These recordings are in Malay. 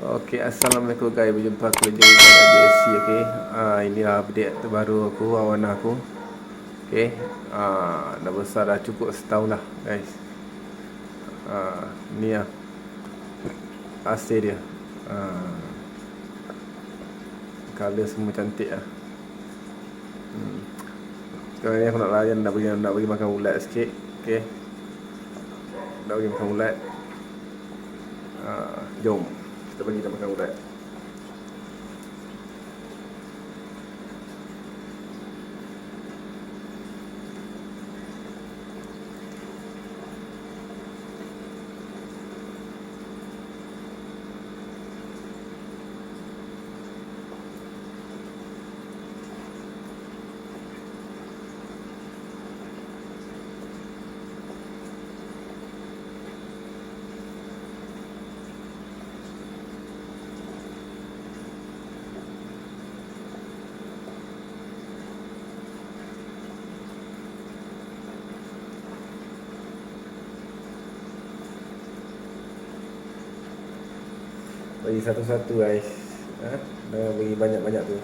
Okey, assalamualaikum guys. Berjumpa aku lagi dengan JC. Okey. Ini update terbaru aku, awana aku. Okey. Dah besar, dah cukup setahun dah, guys. Ni lah hasil dia. Color semua cantik lah. Sekarang ni aku nak layan, nak bagi makan ulat sikit. Okey. Nak bagi makan ulat. Jom kita bagi dia makan ulat. Bagi satu-satu guys. Jangan bagi banyak-banyak tu.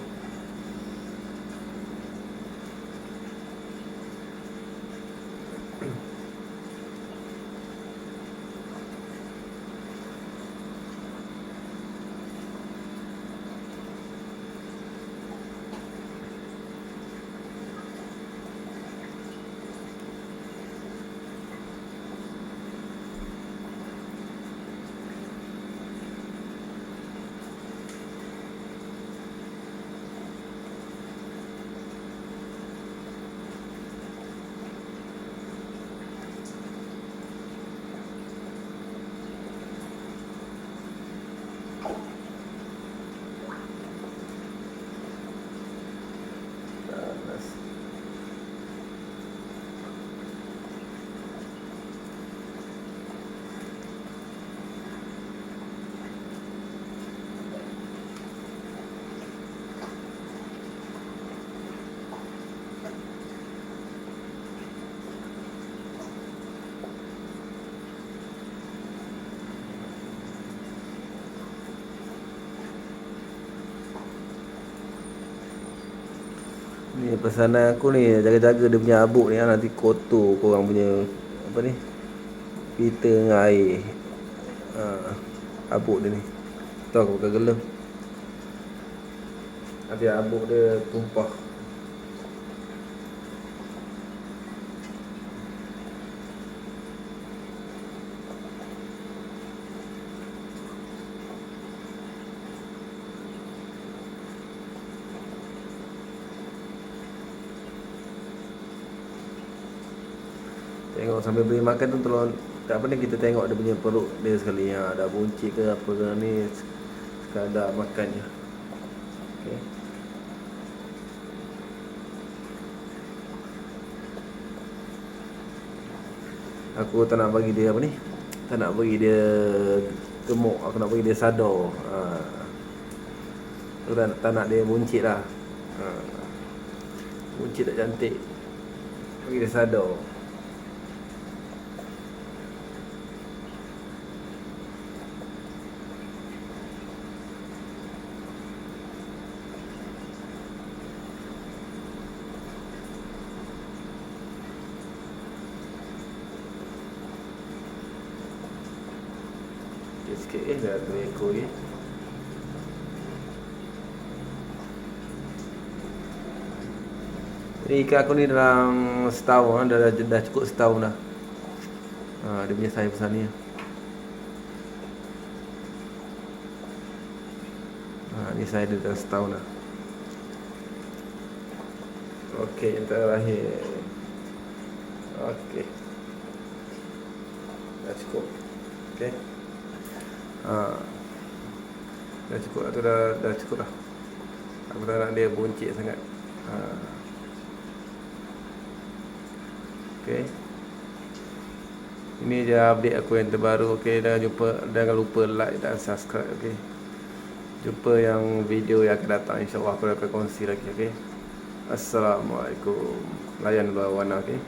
Ni pesanan aku ni, jaga-jaga dia punya abuk ni, nanti kotor korang punya apa ni, pita dengan air. Abuk dia ni, tu aku pakai gelem, nanti abuk dia tumpah. Tengok sambil beri makan tu, tolong tak apa ni, kita tengok dia punya perut dia sekali. Ada buncit ke apa ke ni, sekadar makan je. Okay. Aku tak nak bagi dia apa ni, tak nak bagi dia gemuk, aku nak bagi dia sadar. Aku tak nak dia buncit lah. Buncit tak cantik, bagi dia sadar. Sikit dah 2 ekor ni. Ni ikan aku ni dalam setahun, dah cukup setahun dah. Dia punya saiz besar ni. Ni saiz dia dah setahun dah. Okey, yang terakhir. Okey, dah cukup. Okey. Dah cukup tu, dah cukup dah. Aku tak nak dia buncit sangat. Okey. Ini je update aku yang terbaru. Okey, jangan lupa like dan subscribe. Okey. Jumpa yang video yang akan datang, insya-Allah aku akan kongsi lagi. Okey. Assalamualaikum. Layan dulu awana. Okey.